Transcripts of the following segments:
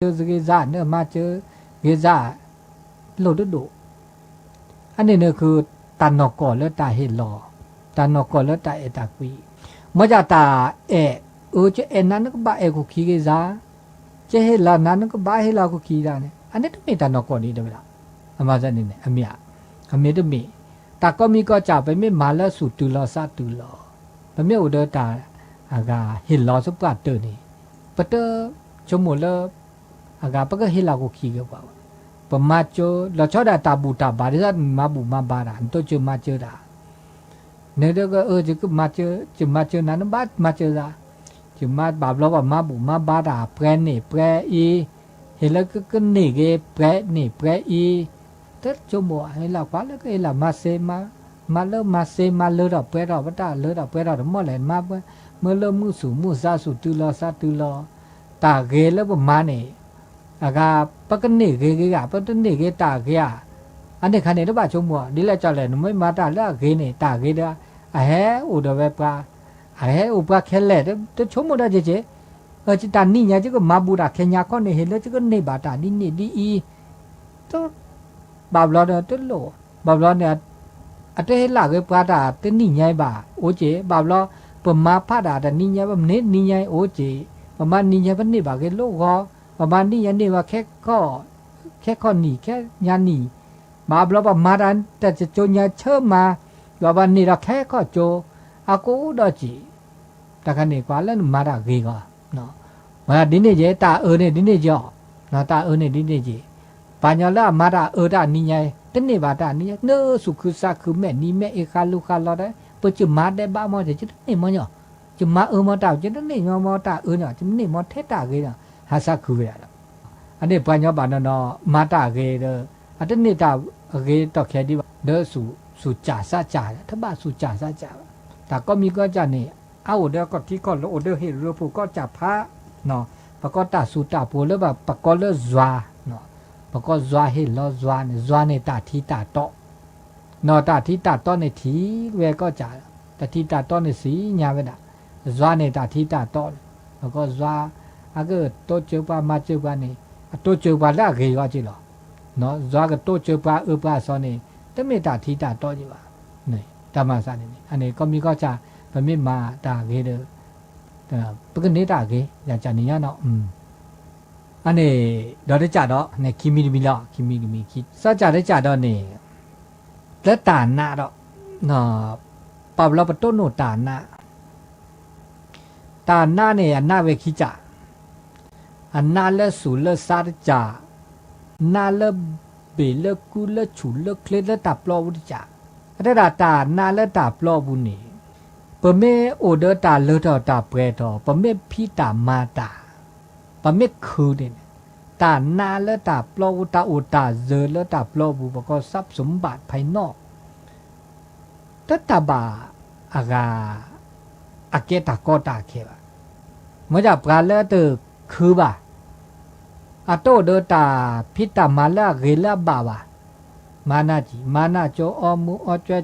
เจอสกิซ่าเนื้อมาเจอเกซ่าโลดดุอันนี้เนี่ยคือตานอกก่อนแล้วตาเห็นหลอตานอกก่อนแล้วตาเอตากุยมจะตาเอเจเอนั้นก็บ้าเอกุขีเกซ่าเจเฮลานั้นก็บ้าเฮลากุขีได้เนี่ยอันนี้ต้องมีตานอกก่อนนี่เดี๋ยวละอามาจะนี่เนี่ยอามีต้องมีตาก็มีก็จ่าไปไม่มาแล้วสุดตุลอซาตุลอไปไม่อุดตาอากาเห็นหลอสุปาเตอร์นี่ปเตอร์ชมหมดแล้วอากาปก็เฮลากุขีก็บ้าปมาโจเราชอบได้ตาบูตาบาริสันมาบูมาบาราตัวเจอมาเจอดาเนี่ยเด็กก็จะก็มาเจอนั้นบ้ามาเจอดาจะมาบาบเราว่ามาบูมาบาราแปรนี่แปรอีเห็นแล้วก็นี่เกแปรนี่แปรอีเท็ดจมัวเห็นแล้วกว่าแล้วก็เห็นแล้วมาเซมาเลิกมาเซมาเลิกเราแปรเราบ้าเลิกเราแปรเราหมดเลยมาเมื่อเลิกมือสูมือซาสูตุลอซาตุลอตาเกแล้วก็มาเนี่ยอากาปกติเกปกติเกตาเกะอันนี้ขันเนี่ยบ้าชมวัวนี่แหละจะเลยนุ่มไม่มาตาแล้วเกเนี่ยตาเกเด้ออุดเวปลาอุปแค่เล่แต่ชมวัวได้เจ๊จิตานี่เนี่ยจะก็มาบูดาแค่ยาก้อนเนี่ยเห็นแล้วจะก็เนี่ยบาตานี่ดีอีตัวบาบล้อเนี่ยตัวโลบาบล้อเนี่ยอันที่เห็นหลักเวปลาตาตัวนี่เนี่ยบ้าโอเจ๊บาบล้อปมมาพาดาแต่นี่เนี่ยแบบเนี่ยนี่เนี่ยโอเจ๊ประมาณนี่เนี่ยเป็นนี่บ้าเกโลก็ประมาณนี้ยันนี่ว่าแค่ข้อนี่แค่ยันนี่มาบล็อกมาดันแต่จะโจยาเชื่อมาว่าวันนี้เราแค่ข้อโจอากูดอจีแต่กันนี่กว่าแล้วมาดากีก็เนาะมาดินนี่เจตาเนี่ยดินนี่จ่อเนาะตาเนี่ยดินนี่เจปัญญาละมาดาดานี่ไงแต่นี่บาดานี่เนื้อสุขุสักคือแม่นี่แม่เอคาลูคาลอได้เปิดจุมาได้บ้ามันจะจุดนี่มันเนาะจุมามาดาจุดนี่มาดาเนาะจุดนี่มันเทตากีเนาะหาสักคือเวลาอันนี้ปัญญาบานนอมาตาเกเดอันนี้ตาเกตอแค่ดีว่าเดสุจ่าซาจ่าถ้าบ้าสุจ่าซาจ่าแต่ก็มีก็จะนี่เอาเดก็ที่ก็โอเดเฮเรือผู้ก็จับพระเนาะปะก็ตาสุตาปูแล้วแบบปะก็เลจวาเนาะปะก็จวาเฮลจวาเนี่ยตาทีตาโตเนาะตาทีตาโตในทีเวก็จ่าตาทีตาโตในสีญาเวดาจวาเนี่ยตาทีตาโตแล้วก็จวาอาก็โตเจอปามาเจอปานี่โตเจอปาละเกยก็จิหรอเนาะจวาก็โตเจอปาปาซอนี่แต่ไม่ตาทีตาโตจิว่านี่ตามาซานี่อันนี้ก็มีก็จะเป็นไม่มาตาเกเดปกติตาเกอย่าจะนี่เนาะอันนี้ดอได้จ่าดอกเนี่ยคิมิมิละคิมิมิคิซะจ่าได้จ่าดอกนี่แล้วตาหน้าดอกเนาะปอบเราปะต้นโนตาหน้าเนี่ยหน้าเวคิจ่าอันน่าเลิศสูเลิศซาดจ่าน่าเลิศเบลเลิศกูเลิศฉุเลิศเคล็ดเลิศตับล้อวุจ่าแต่ดาตาน่าเลิศตับล้อบุนี่ปะเมโอเดอตาเลิศตาเปรตปะเมพี่ตามาตาปะเมคือเนี่ยตาน่าเลิศตับล้อวุตาอุตาเจอเลิศตับล้อบุปก็ทรัพย์สมบัติภายนอกแต่ตาบาอากาอาเกตาก็ตาเคบะเมื่อจะปลาเลิศตึกคือบ่าอโตเดตาพิตามาละเกลาบาวามานาโจอมูอจว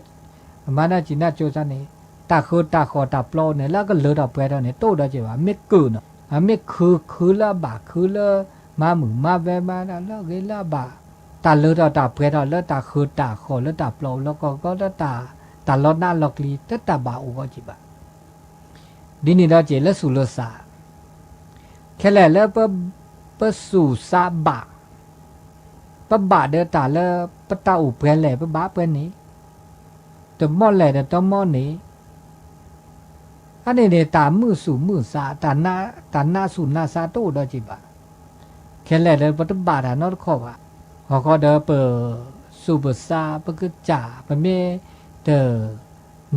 มานาจินาโจซะนี่ตาคือตาขอตาปลอเนี่ยแล้วก็เลือดออกไปแล้วเนี่ยโตได้จิว่าเมกูเนาะเมคือละบาคือละมามือมาเวมาแล้วเกลาบาตาเลือดตาไปแล้วแล้วตาคือตาขอแล้วตาปลอแล้วก็ตาลอดหน้าลอกลีแต่ตาบาอุก็จิบะดินี่ได้จิแล้วสุลสาแค่แล้วปสู่ซาบะปะบะเดตาแล้วปะตาอุเปนแหล่ปะบะเปนนี้แต่มอแหล่แต่ตอมอนี้อันนี้เนี่ยตามือสู่มือซาตาหน้าสู่หน้าซาโตดอจิบะแค่แล้วปะตบะดานอดขอบะขอเดเปสู่ปซาปะกึจ่าปะเมเด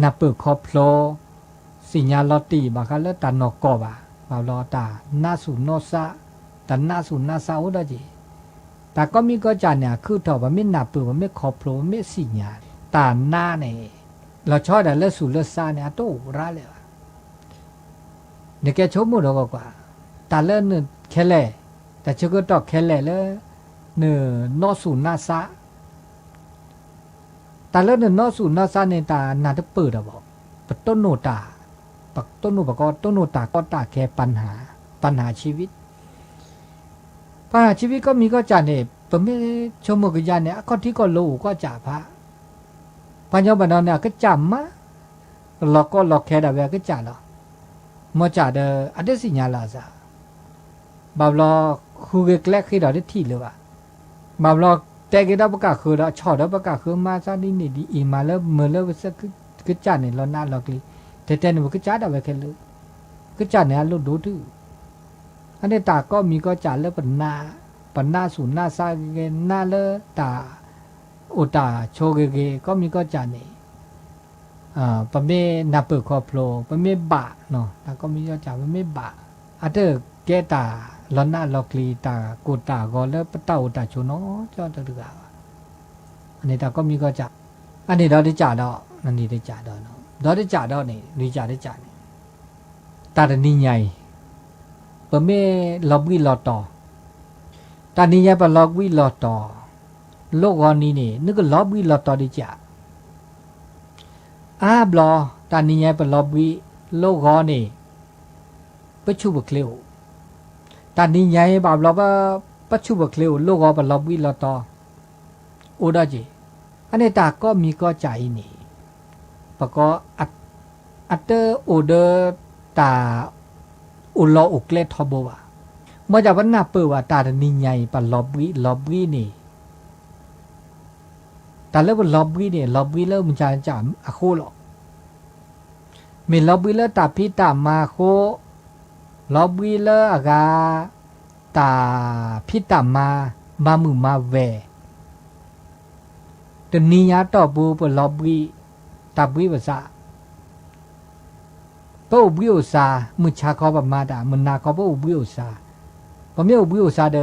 นับเปขอพลสิญญาลอตีบะคะแล้วตานอกกอบะบาลอตาหน้าสู่นอซาแต่หน้าสู่หน้าซาอุดจีแต่ก็มีก็จะเนี่ยคือถอดว่าไม่หนาปืนว่าไม่ขอบโผล่ไม่สิญญาแต่หน้าเนี่ยเราชอบแต่เลือดสู่เลือดซาเนี่ยโตร้ายเลยเนี่ยแกชมหมดแล้วกว่าแต่เลือดเนี่ยแค่เล่แต่เชื่อก็ตอกแค่เล่แล้วเนี่ยนอสู่หน้าซาแต่เลือดเนี่ยนอสู่หน้าซาเนี่ยตาหน้าจะเปิดอะบอกปัตต้นโนตาปักต้นโนปก็ต้นโนตาก็ตาแค่ปัญหาชีวิต ปัญหาชีวิตก็มีก็จ่าเนี่ยปะไม่ชมกยานเนี่ยก็ที่ก็รู้ก็จ่าพระปัญญาบันเนี่ยก็จ่ามะเราก็เราแค่ได้แบบก็จ่าเรามอจ่าเดออันเดสิญญาลาซาบาบลอคูเกลกขี้เราได้ที่เลยวะบาบลอแต่ก็ได้ประกาศคือเราชอได้ประกาศคือมาซาดินี่ดีอีมาแล้วเมื่อแล้วสักก็จ่าเนี่ยเราหน้าเรากลีแต่เนี่ยมันก็จ่าได้แบบแค่เลยก็จ่าเนี่ยรู้ดูดื้ออันนี้ตาก็มีก็จ่าแล้วปันนาสูนนาซาเกนาเลตาอุตาโชเกก็มีก็จ่าเนี่ยปะเมนาเปิดคอโปรปะเมบะเนาะตาก็มีก็จ่าปะเมบะอันเดอแกตาลอนนาลอกลีตากูตาก็แล้วปะเต้าตาโชเนาะจ้าตะเรืออันนี้ตาก็มีก็จ่าอันนี้เราได้จ่าดอกอันนี้ได้จ่าดอกเนาะเราได้จ่าดอกนี่ดีจ่าได้จ่านี่ตาดนี่ใหญ่ปะเมลอบวีลอตอตานี่ใหญ่ปะลอบวีลอตอโลกอันนี้นี่นึกลอบวีลอตอได้จ่าอาบลอตานี่ใหญ่ปะลอบวีโลกอันนี้ปะชุบเคลียวตานี่ใหญ่บาบลอปะชุบเคลียวโลกอันปะลอบวีลอตอโอดาจีอันนี้ตาก็มีก็จ่าอีนี่ปะก็อัตเตอร์โอเดอร์ตาอุลออุกเลทอบวะเมื่อจากวันน่าเปิดว่าตานี่ใหญ่ปะลอบวีนี่ตาเลิกว่าลอบวีเนี่ยลอบวีเลิกมันจะอะโคหรอกมีลอบวีเลิกตาพี่ตามาโคลอบวีเลิกอากาตาพี่ตามามือมาเวแต่นี่ยาต่อบูปลอบวีตาวีภาษาปะอุบิโอซามุชาคอปมาดามุนาคอปะอุบิโอซาปะเมอุบิโอซาเด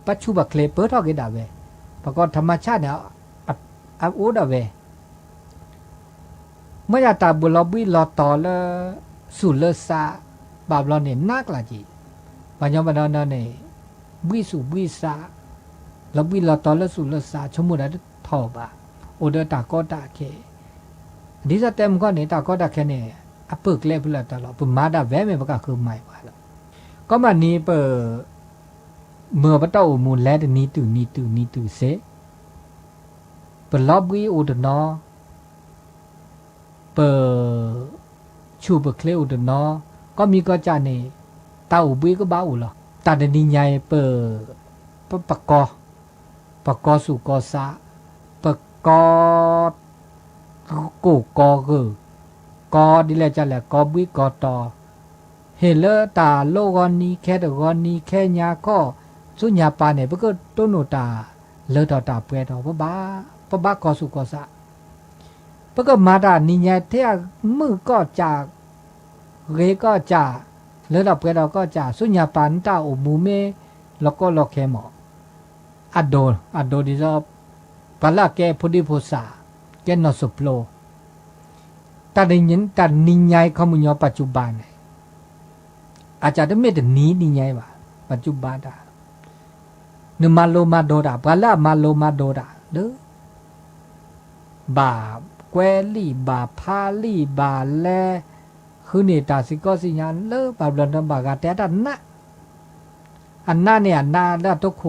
ปัจจุบันเคลเปิดทอกได้เวปะก็ธรรมชาติเนี่ยอับอูดาเวเมื่อตาบุลบิลอตอเลสุเลซาบาบลอนเนี่ยนักละจีปัญญาบันดาเนี่ยบิสุบิซาลบิลอตอเลสุเลซาชมุดได้ทอบะโอเดตาก็ตาเคดิซาเต็มก็เนี่ยตาก็ตาแค่เนี่ยอเปิกเล็บละตลอดปุ่มมาดาแวะไม่ประกาศคือใหม่ว่าแล้วก็มันนี้เปิดเมื่อพระเต้ามูลแล้วนี่ตื่นเสเปิดล็อบบี้อุดนอเปิดชูเปิดเคลอุดนอก็มีก็จานนี่เต้าบี้ก็บ้าอุหรอตาเดนิใหญ่เปิดปะกอสู่กอซาปะกอกูกอคือกอดิแลจะแหละกอบี้กอตอเฮเลตาโลกอนนี้แค่ตะกอนนี้แค่ยาก็สุญญาปาเนี่ยเพื่อต้นโนตาเลอตาเปรตอปะบ้ากอสุกอสะเพื่อมาดานิยายเทียมือก็จากเรก็จ่าเลอตาเปรตก็จ่าสุญญาปานตาโอมูเมแล้วก็ลอแคหมออัดโดดิซอปะละแกพุดิโพสาแกนอสโปโลตานิยายขมุญญปัจจุบันอาจารย์ไม่ได้นี้นิยายว่าปัจจุบันดาเนมาโลมาโดดาปะละมาโลมาโดดาเด้อบาแควลี่บาพาลี่บาแลคือนี่ตาสิก็สิญาณเลอบาบลันบากาแต่ดันนะอันน่าเนี่ยอันน่าละตกโค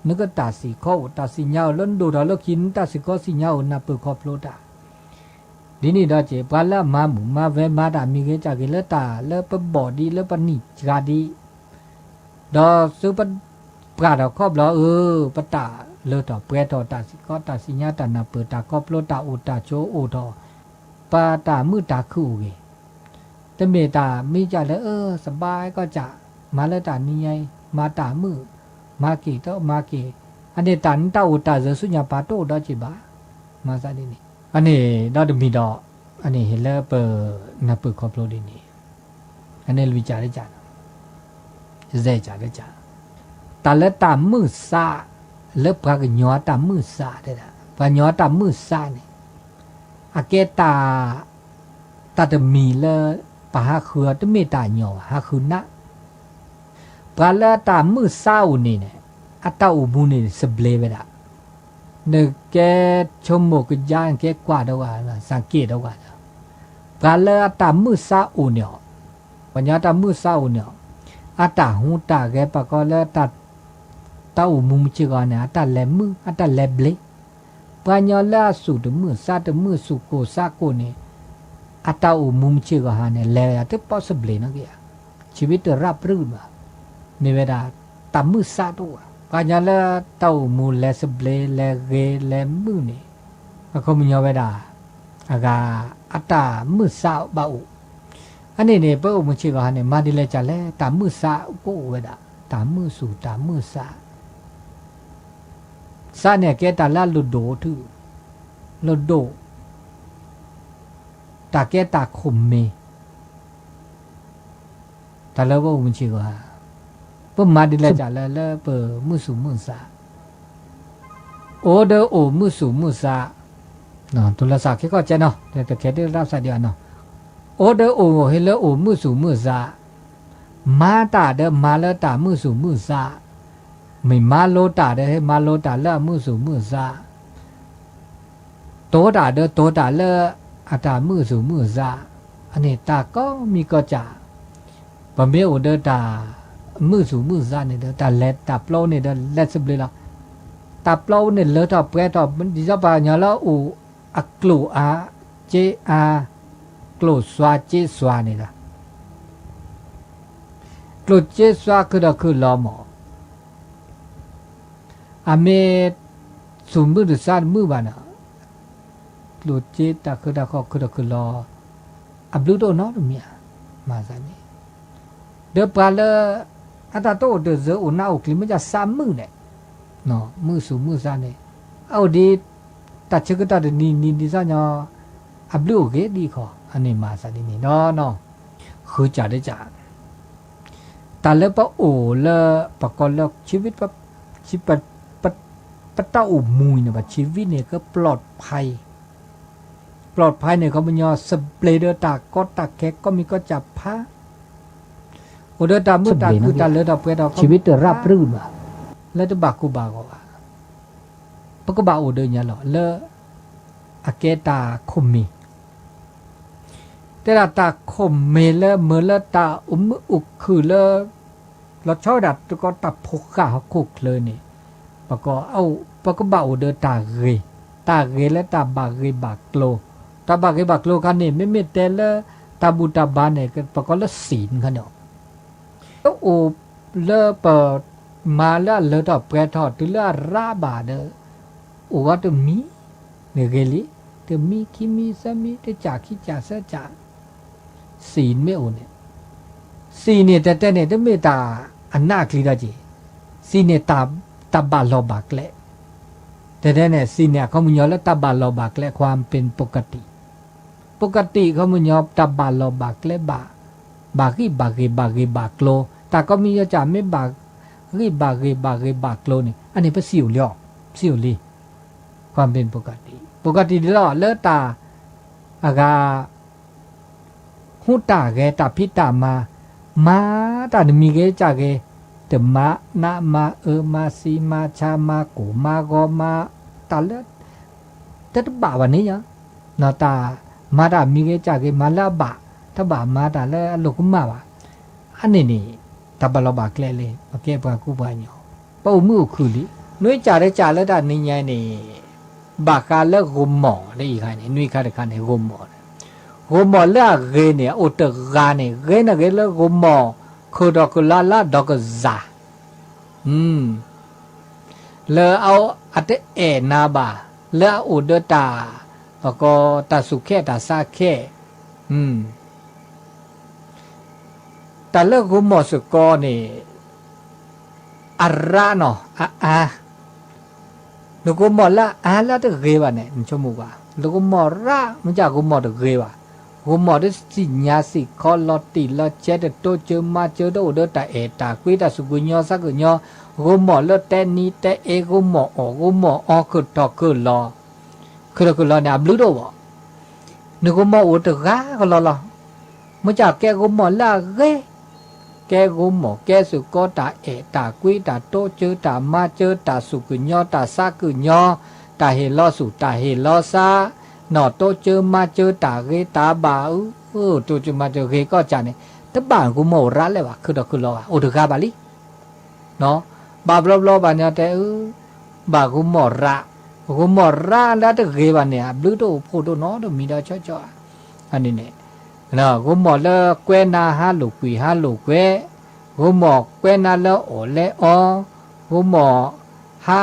นึกตาสิข้อตาสิญาล้นดูดาลกินตาสิก็สิญานะเปิดคอโปรดาဒီနေ့တော့ကျေပါလာမမှုမဝဲမာတာမိခဲ့ကြကလေးတာလဲပဘော်ဒီလဲပနိဂျာဒီတော့စုပပကတော့ခေါပလောပတလဲတော့ပွဲတော့တာစီကောတာစီညာတနာပတာကောပလောတာအိုတာချိုအိုတော့ပါတာမှုတာခုကြီးတမေတာမိကြလဲစပိုင်းก็จะมาလဲတာနိယိုင်းမာတာမှုမာကီတော့မာကီအနေတန်တောတာဇဆုညာပါတော့တော့ကြည့်ပါမာစာဒီนี่อันนี้ดอดมีดออันนี้เฮเลเปอร์นับเปิดคอปโลดินี่อันนี้ลุยจ่าได้จ่าเจจ่าได้จ่าตาเลตามือซาเลปรากญอตามือซาได้ละปะญอตามือซานี่อาเกตาตะมีเลปะหาคือตะเมตาญอหาคือนะปะเลตามือซาอุนี่เนี่ยอัตตาอุบุนี่สเบลเวดาเนแกชมโมกยานแกกว่าดอกว่าสังเกตดอกว่าปะเลตามือซาอุเนี่ยปัญญาตามือซาอุเนี่ยอัตตาหูตาแกปะก็เลตา ตาอุมุมจิกาเนี่ยอัตเลมืออัตเลเบลปัญญาละสุดมือซาดมือสุโกซาโกเนี่ยอัตอุมุมจิกาเนี่ยเลยแต่ possible นะกี้ชีวิตรับรื่นมาในเวลาตามมือซาตัวปัญญาละตาอุมุเลสเบลเลเกเลมือเนี่ยก็มีเวลาอากาอัตมือซาบ่าวอันนี้เนี่ยพระอุมุจิกาเนี่ยมาดีเลยจะเลยตามมือซาก็เวลาตามมือสู่ตามมือซาซาเนี่ยแกตาละลุดโดถือลุดโดตาแกตาคมเมตาละว่ามันชื่อว่าปมาดิละจาละเปมือสู่มือซาโอเดโอมือสู่มือซาเนาะตุลาสาแกก็เจเนาะแต่แกได้รับสาเดียวเนาะโอเดโอเฮเลโอมือสู่มือซามาตาเดมาละตามือสู่มือซาไม่มาโลตาเดให้มาโลตาละมือสู่มือซาโตตาเดโตตาละอาตามือสู่มือซาอันนี้ตาก็มีก็จ่าบะเมโอเดตามือสู่มือซาเนี่ยตาเล็ดตาเปล่าเนี่ยเล็ดสบเลยละตาเปล่าเนี่ยเลอะตาเปรตามันดิจะปาญาละอูอักลูอาเจอากลูสวาเจสวาเนี่ยละกลูเจสวาคือลอมอเมสูมือหรือซามือบานะกลูเจตาคือลออับลูโตนอตเมียมาซานี่เดปาเลอัตโตเดเซอุนาอุคลิมันจะสามมือเนี่ยเนาะมือสูมือซาเนี่ยเอาดีตัดเชกตาเดนี่ซะเนาะอับลูเกดีขออันนี้มาซานี่เนาะคือจ่าได้จ่าตาเลปะโอเลปะกอลชีวิตปะชีวิตปะเต้าอุมุยเนี่ยว่าชีวิตเนี่ยก็ปลอดภัยเนี่ยเขามันยอสเปรเดอร์ตาก็ตาแกก็มีก็จับผ้าโอเดอร์ตามือตาคือตาเลตาเปรตาชีวิตราบรื่นว่ะแล้วจะบักกูบากว่าปะก็บาโอเดอร์เนี่ยหรอเลอเกตาคมมีแต่ละตาคมเมเลเมเลตาอุกคือเลเราชอบดัดก็ตับพกขาคุกเลยนี่ปะก็เอาปะก็บาโอเดอร์ตาเกและตาบากเกบากโลตาบากเกบากโลกันนี่ไม่แต่ละตาบุตาบานเนี่ยปะก็ละศีลกันเนาะแล้วโอเลเปิดมาแล้วเลตอเปรทอดตัวละราบาเดอโอว่าตัวมีเนี่ยเกลิตัวมีคิมีสมีตัวจากคิจ่าเสจ่าศีลไม่โอเนี่ยศีลเนี่ยแต่เนี่ยต้องไม่ตาอันน่ากลีดจีศีลเนี่ยตาบาลอบากแหละแต่เนี่ยศีลเนี่ยเขามุ่งยอแล้วตาบาลอบากแหละความเป็นปกติเขามุ่งยอตาบาลอบากแหละบากโลแต่ก็มีจ่าไม่บากโลนี่อันนี้เป็นสิวลีความเป็นปกติที่เราเลิศตาอากาหูตาแกตาพิตามาตามีแกจากแกแต่มานะมามาซีมาชามากูมาก็มาตาเลิศแต่บ่าวันนี้เนี่ยนาตามาตามีแกจากแกมาละบ่าถ้าบ่ามาตาแล้วลูกมาว่าอันนี้นี่ตาบาลบากเลยมาแก้ปากกูบานอยู่เป้ามือคือลินุ้ยจ่าแล้วตานี่ไงนี่บากาเลิกกมอได้อีกไงนี่นุ้ยขาดกันให้กมอเลิกเกเนี่ยอุตกาเนี่ยเกน่ะเกเลิกกมอคือดอกละดอกซาเลอเอาอัตเอนาบาเลออุดตาแล้วก็ตาสุแค่ตาซาแค่แต่เลิกกมอสุกอนี่อาระเนาะลูกมอละละตะเกวะเนี่ยมันชมูกว่าลูกมอระมันจากกมอตะเกวะกมอดสิญาสิคอลอติลอเจตโตเจอมาเจอโดเดตาเอตากุยตาสุกุญญอสักญอกมอละแต่นี้แต่เอกมอคือตอคือลอเนี่ยบลูโดบ่นึกมออุตกาก็ลอมันจากแกกมอละเกแกกมอแกสุกอตาเอตากุยตาโตเจอตามาเจอตาสุกุญญอตาสักญอตาเฮลอสุตาเฮลอซาหนอโตเจอมาเจอตาเกตาบ่าโตเจอมาเจอเกก็จาเนี่ยแต่บ้านกูโมระเลยว่ะคือดอกคือรอโอถึกาบาลีเนาะ บาบลบๆบาเนี่ยแต่บากุหมอระแล้วตะเกบาเนี่ยบลูโตโพโตเนาะตมีดาจ่อๆอันนี้เนี่ยนะกุหมอละแกวนาฮาลูกุยฮาลูแกวกุหมอแกวนาละโอเลอกุหมอฮา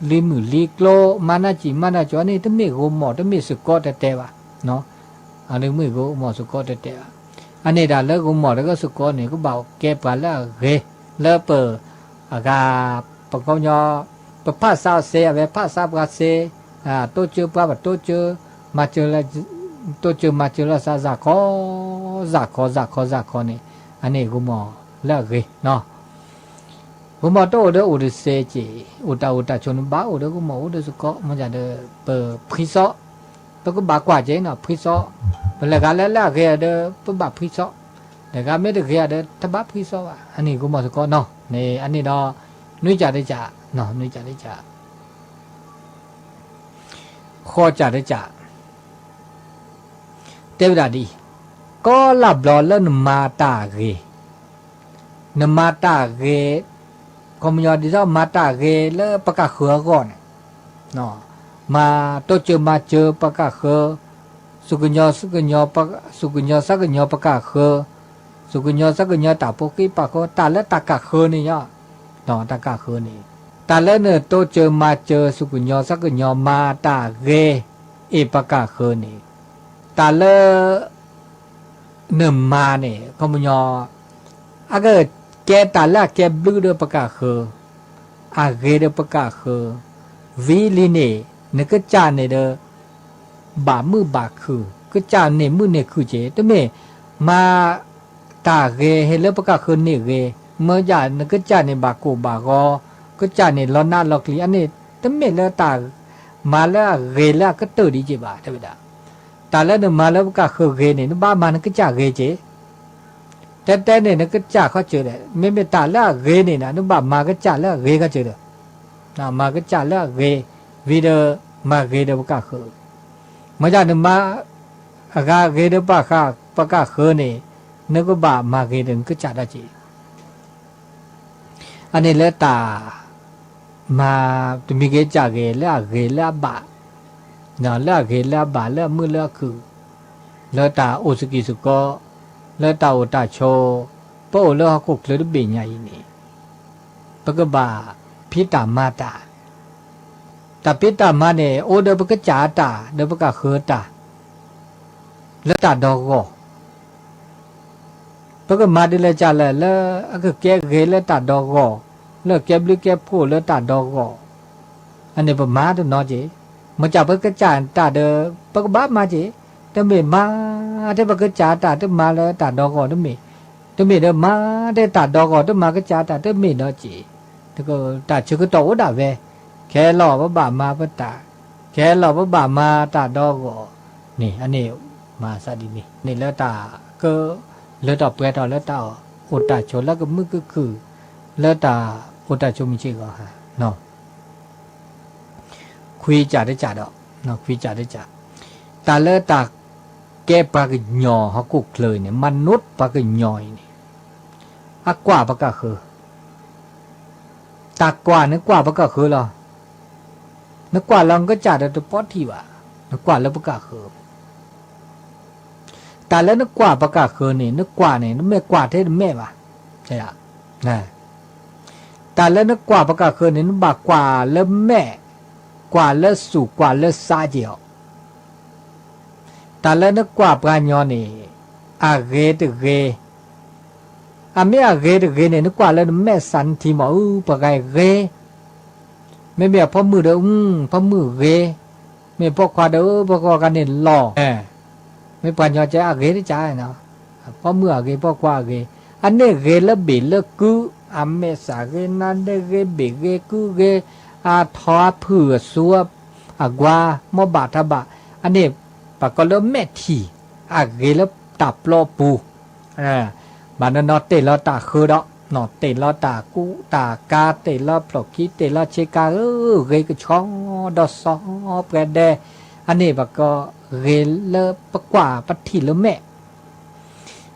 ลิมือลิโกลมานาจิมานาจอนี่ตมีกุหมอตมีสกอตเตวะเนาะอันนี้มือกุหมอสกอตเตวะอันนี้ดาแล้วกุหมอแล้วก็สกอนี่ก็บ่าวแกปาละเรแล้วเปอากาปะกอยอปะพาซาเซเวพาซาบกาเซโตเจอปะโตเจอมาเจอละโตเจอมาเจอละซาซาคอนี่อันนี้กุหมอแล้วเรเนาะกุหมอโตเดออุดเซจิอุตาชนบ้าอุดกุหมออุดสกอมันจะเดเปพริซอปะก็บากว่าเจเนาะพริซอเปละกาแล้วเรเดปะบาพริซอแต่ก็ไม่ได้เรเดทบาพริซออ่ะอันนี้กุหมอสกอเนาะนี่อันนี้เนาะนุ้ยจ่าได้จ่าเนาะนุ้ยจ่าได้จ่าข้อจ่าได้จ่าเทวดาดีก็หลับรอแล้วนมาตาเกนมาตาเกคอมยอดีเจ้ามาตาเกแล้วประกาศเขือก่อนเนาะมาโตเจอมาเจอประกาศเขือสุกญอสักญอประกาศเขือสุกญอสักญอตาปกิปะโคตาและตากะเขือนี่เนาะเนาะตากะเขือนี่ตาและเนี่ยโตเจอมาเจอสุกญอสักญอมาตาเกประกาศเขือนี่ตาเลเนิ่มมาเนี่ยคำยออาก็แกตาละแกบลูเดประกาศคืออาเกเดประกาศคือวิลีเนี่ยนึกจานเนี่ยเดบามือบาคือก็จานเนี่ยมือเนี่ยคือเจแต่เมื่อมาตาเกเฮเลประกาศคือเนี่ยเกเมื่อจานนึกจานเนี่ยบาโกบากอก็จานเนี่ยล้อหน้าล้อคลีอันนี้แต่เมื่อแล้วตามาแล้วเกแล้วก็ตื่นดีเจบ่าใช่ไหมล่ะตาแล้วเนี่ยมาแล้วก็คือเกเนี่ยนึกบ้ามันก็จ่าเกเจแต่เนี่ยนึกจ่าเขาเจอเลยไม่ตาแล้วเกเนี่ยนะนึกบ้ามาก็จ่าแล้วเกก็เจอเลยนะมาก็จ่าแล้วเกวิเดมาเกเดก็คือมาจากนึกมาอากาเกเดปะค่ะปะก็คือเนี่ยนึกบ้ามาเกเดก็จ่าได้จีอันนี้แล้วตามาจะมีเกจ่าเกแล้วบ้านะแล้วเกแล้วบาแล้วมือแล้วคือแล้วตาโอสกิสุก็แล้วตาโอตาโชโปแล้วก็กเลยบิญญาอินี่ปะกบาพิตามาตาตาพิตามาเนี่ยโอเดปะกจ่าตาเดปะกะเขตาแล้วตาดอกก็ปะกมาดิเลจ่าแล้วก็แกเกแล้วตาดอกก็แล้วแกบลิแกพูแล้วตาดอกก็อันนี้ปะมาตัวน้อจีมาจากปกจานตาเดปกบ้ามาจีแต่เมื่อมาแต่ปกจาตาแต่มาแล้วตาดอกก่อนแต่เมื่อเดมาแต่ตาดอกก่อนแต่มาก็จาตาแต่เมื่อเนาะจีแต่ก็ตาชื่อก็โตด่าเวแค่หล่อว่าบ้ามาปะตาแค่หล่อว่าบ้ามาตาดอกก่อนนี่อันนี้มาซาดีนี่แล้วตาก็แล้วต่อเปต่อแล้วตาโอตาโชแล้วก็มือก็คือแล้วตาโอตาโชมิชิก็ฮะเนาะคุยจ่าได้จ่าดอกเนาะคุยจ่าได้จ่าตาเลตาแกปากหย่อเขากุกเลยเนี่ยมนุษย์ปากหย่อยนี่อักกว่าปากคือตากว่านึกกว่าปากคือหรอนึกกว่าเราก็จ่าได้ตัวปอดที่ว่านึกกว่าแล้วปากคือตาแล้วนึกกว่าปากคือนี่นึกกว่าเนี่ยนึกไม่กว่าเท่แม่ป่ะใช่อ่ะนะตาแล้วนึกกว่าปากคือนี่นึกบากกว่าแล้วแม่กว่าแล้วสู่กว่าแล้วซาเจียวแต่แล้วนึกกว่าปลาญอนี่อาเกตเกอาไม่อาเกตเกเนี่ยนึกกว่าแล้วแม่สันทีหมอปากไก่เกไม่เบียพ่อมือเด้อพ่อมือเกไม่พ่อควาเด้อพ่อควากันเนี่ยหล่อไม่ปลาญอใจอาเกได้ใจเนาะพ่อมืออาเกพ่อควาเกอันนี้เกแล้วเบลแล้วกูอาไม่สาเกนั่นได้เกเบเกกูเกอาทอเผื่อซัวอากว่ามอบาทบะอันนี้ปากก็เริ่มแม่ทีอาเกแล้วตับโลปูบานนอเตลอตาคือดอกนอเตลอตากูตากาเตลอปลอกคิเตลอเชกาเกก็ช่องดอซอแปรแดอันนี้ปากก็เกลปกว่าปฏิแล้วแม่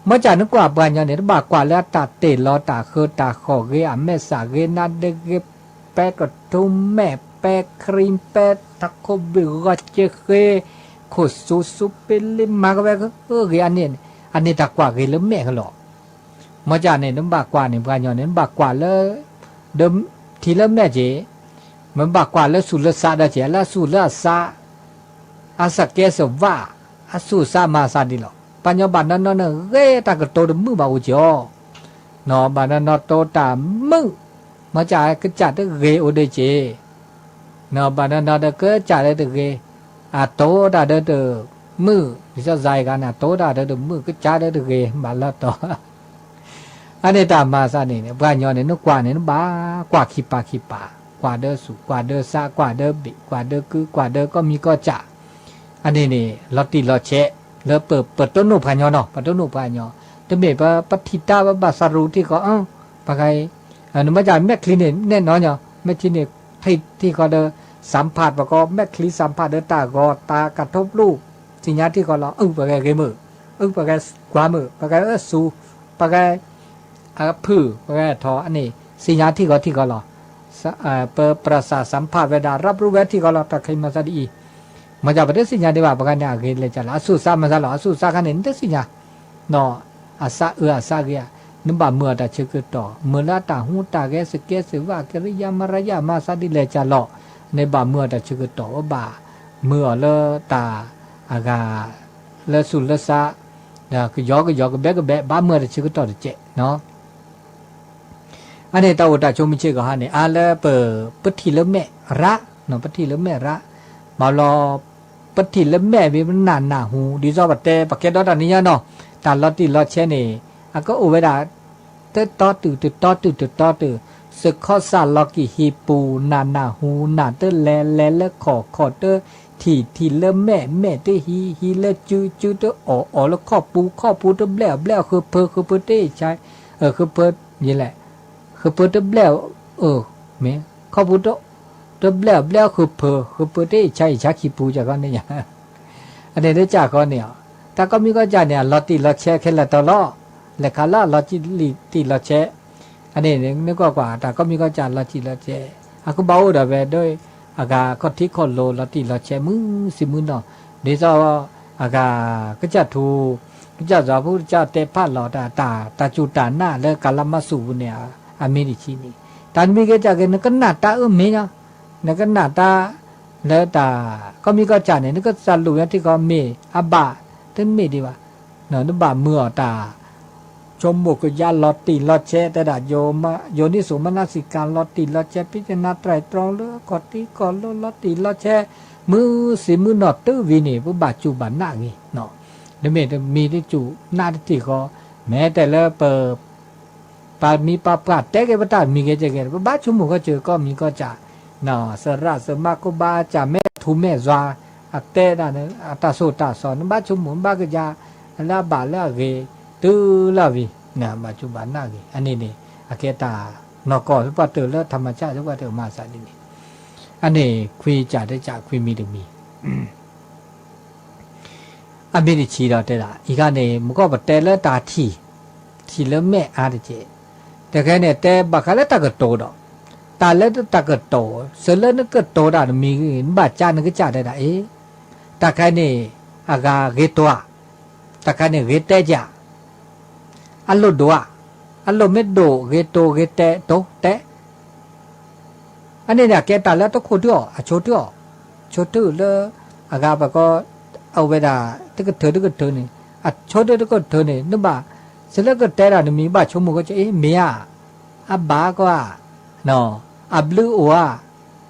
เมื่อจากนึกว่าปัญญาเนี่ยบากกว่าแล้วตาเตลอตาคือตาขอเกอแม่สาเกนาเดเกแปะกระทุ่มแม่แปะครีมแปะตะโคบิกเจเกโคสุสุเปลิมากแบบเกอันนี้ตากว่าเกลือแม่เขาหรอกเมื่อจากเนี่ยนึกบากกว่าเนี่ยปัญญาเนี่ยบากกว่าแล้วเดิมทีเริ่มแม่เจมันบากกว่าแล้วสุลสาดเจแล้วสุลสาอาศักเกสว่าอาสุสามาสาดิหรอปัญญาบันนั้นเนเรตากระโตดมือบ่าวจ่อนอบันนั้นโตตามึงมาจากกระจัดเรโอเดเจนอบันนั้นเดกจัดเรอาโตดาเดมือที่จะใจกันนะโตดาเดมือกระจัดเรมาละต่ออันนี้ตามมาซะนี่เนี่ยปัญญาเนี่ยนึกกว่าเนี่ยบ้ากว่าขีปากว่าเดสุกว่าเดซากว่าเดบิกว่าเดคือกว่าเดก็มีก็จะอันนี้นี่ลอตติลอเชแล้วเปิดต้นนูพันยอเนาะเปิดต้นนูพันยอแต่เมื่อปฏิตาบาสารุที่ก็ปะไงนึกมาจากแม่คลินิกแน่นอนเนาะแม่คลินิกที่ก็เดสัมผัสประกอบแม่คลิสัมผัสเดตากอตากระทบรูปสิ่งนี้ที่ก็เราปะไงเกมือปะไงกว่ามือปะไงสูปะไงผือปะไงทออันนี้สิ่งนี้ที่ก็เราเปิดประสาทสัมผัสเวลารับรู้เวทที่ก็เราตะใครมาซะดีมาจากประเทศสิญญาดีว่าประกันเนี่ยเกเลยจ้ะละสุสามาซะหรอสุสากันเนี่ยสิญญาเนาะอาสาอาสาเกียนึกว่าเมื่อตาชื่อก็ต่อเมื่อละตาหูตาแกสเกสว่ากริยามารยามาซะดีเลยจ้ะหรอในบ่าเมื่อตาชื่อก็ต่อว่าบ่าเมื่อละตาอากาละสุละสะเนี่ยก็ยอกแบกบ่าเมื่อตาชื่อก็ต่อเจเนาะอันนี้ตาอุตาชมมิเชก็ฮะเนี่ยอาละเปิดปฏิละแม่ระเนาะปฏิละแม่ระมาลอปฏิละแม่มีมันหนาหูดีซอบัดแต่ปะเกดอตานี้เนาะตาลอติลอเชนี่อะก็โอเวดาเตตอตือสึกข้อสารลอกิฮีปูนาหูนาเตแลขอเตที่เริ่มแม่เตฮีเลจืเตอแล้วข้อปูเตแบลคือเพอเตใช่คือเพอนี่แหละคือเพอเตแบลแม่ข้อปูเตแบลคือเพอเตใช่ชักขี้ปูจากกันเนี่ยอันนี้ได้จากเขาเนี่ยแต่ก็มีก็จะเนี่ยลอติลอเชแค่ละตลอและคาละลอติลอเชอันนี้นึกว่าแต่ก็มีก็จะลอติลอเชอากูเบาเดาไปด้วยอากาก็ที่คนโลลอติลอเชมือเนาะเดี๋ยวอากาก็จะถูก็จะจะพูดจะเตพัดหลอตาจุตาหน้าแล้วกาลมาสูเนี่ยอเมริชีนี่ตอนมีก็จะกันก็หน้าตาเมีเนาะนึกหน้าตาแล้วตาก็มีก็จะเนี่ยนึกก็จะรู้ที่ก็มีอาบะถึงมีดีว่าเนาะนึกบ่าเมื่อตาชมบุกยาลอติลอเชแต่ดาโยนิสุมนสิการลอติลอเชพิจารณาไตรตรองเลือกอติกอลอติลอเชมือสิมือนอตื้อวินี่ผู้บาจูบันหน้างี้เนาะเดี๋ยวมีที่จูหน้าที่ก็แม้แต่ละเปิดปามีปาปาแต่ก็บ่ตามีเกจเกบาชมบุกก็เจอก็มีก็จะเนาะสระสมาก็บาจะแม่ทุแม่ซาอัตเตดานะอัตโสตาสอนบาชมบุกบากจะละบาละเกตือละวินะปัจจุบันน่ะกี่อันนี้นี่อเคตานอกก่อสุปะเตอแล้วธรรมชาติสุปะเตอมาซะนี่อันนี้คุยจะได้จะคุยมีมีอันนี้ชีดอเตละอีกอันนี้มันก็บ่แต่ละตาที่แล้วแม่อาดเจแต่แค่เนี่ยแต่บักละตะกะโตดอกตาแล้วตะกะโตเสร็จแล้วนึกก็โตดามีบาจานึกจะได้ตะแค่นี่อากาเกตัวตะแค่นี่เกเตจาอัลโลดัวอัลโลเมดโดเกโตเกเตโตเตอันนี้เนี่ยแกตาแล้วต้องโคด้วยโชด้วยเลยอากาบก็เอาเวลาตึกเธอนี่โชด้วยตึกเธอนี่นึกบ่าเสร็จแล้วก็แต่ละนี่มีบ่าชมมุก็จะเมียอับบาก็เนาะอับลูอัว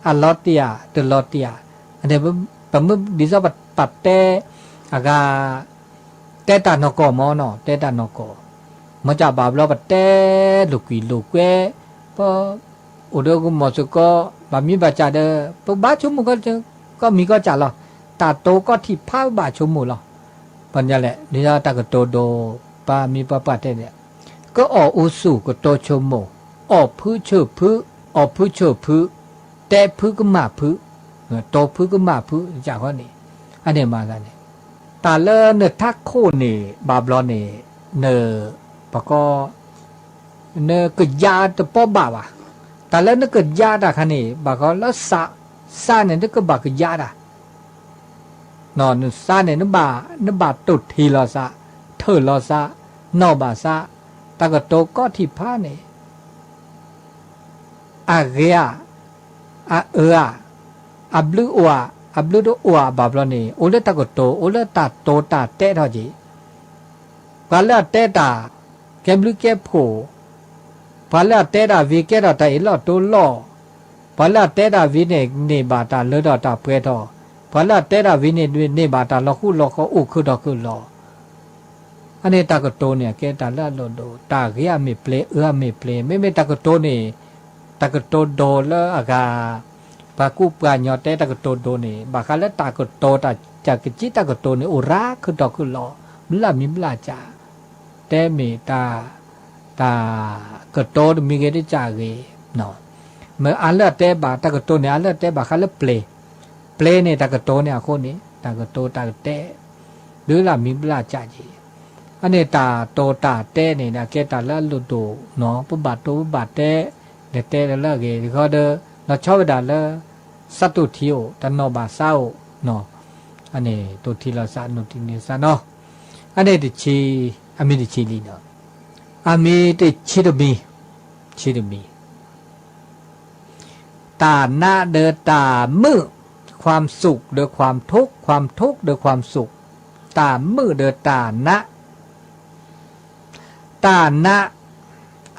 อัลลอติยาตลอติยาอันนี้ปะมึดิซะปัดแต่อากาแต่ตานอกอมอเนาะแต่ตานอกอมาจากบาปเราบัดแต่ลูกแกพออุดกุมอสุก็บามีบาจาเดปบาชุมุก็มีก็จ่าหรอตาโตก็ที่พาบาชุมุหรอปัญญาแหละนี่ตากโตโดปามีปะปะเตเนี่ยก็ออุสุก็โตชุมุอพื้เชื่อพื้อพื้เชื่อพื้แต่พื้ก็มาพื้โตพื้ก็มาพื้จากข้อนี้อันนี้มากันเนี่ยตาเลเนี่ยทักโคนี่บาบลอนี่ เนอปะก็เนอกึดยาตะป้อบาวะแต่แล้วนึกกึดยาดาคันนี้บะก็แล้วซาเนี่ยนึกก็บะกึดยาดานอนซาเนี่ยนึกบาตุดทีลอซาเธอลอซานอบาซาตะก็โตก็ที่ผ้าเนี่ยอาเกียอาอับลูโดอัวบาบลอนี่โอเลตะก็โตโอเลตาโตตาเตะเท่าจีบาเลเตะตาแกมลูกแกโผบาเลเตะตาวีแกดอตาอิลอโตลอบาเลเตะตาวีเนี่ยบาตาเลดอตาเปทอบาเลเตะตาวีเนี่ยบาตาลอคุลอก็อุคือดอคือลออันนี้ตะก็โตเนี่ยแกตาละโลโดตาเกียมีเปลมีเปลไม่ตะก็โตนี่ตะก็โตโดละอากาปากูปาญอเตตะกโตโดนี่บาคาเลตากโตตาจากจิตากโตนี่โอราคือดอกคือลอมลามิมลาจาเตมีตากโตมีเกดิจาเกเนาะเมื่ออันเลเตบาตากโตนี่อันเลเตบาคาเลเปลนี่ตากโตนี่อะคนนี่ตากโตตาเตหรือลามิมลาจาจีอันนี้ตาโตตาเตนี่นะเกตาละลุโตเนาะปุบาโตปุบาเตเตละเกดิเขาเดเราชอบเวลาเลยสัตุทิโอตันโนบาเศร้าเนาะอันนี้ตัวที่เราสานนุตินิสานเนาะอันนี้ติชีอามีติชีลีเนาะอามีติชิดมีตาหน้าเดอตามือความสุขเดอความทุกข์เดอความสุขตามือเดอตาหน้า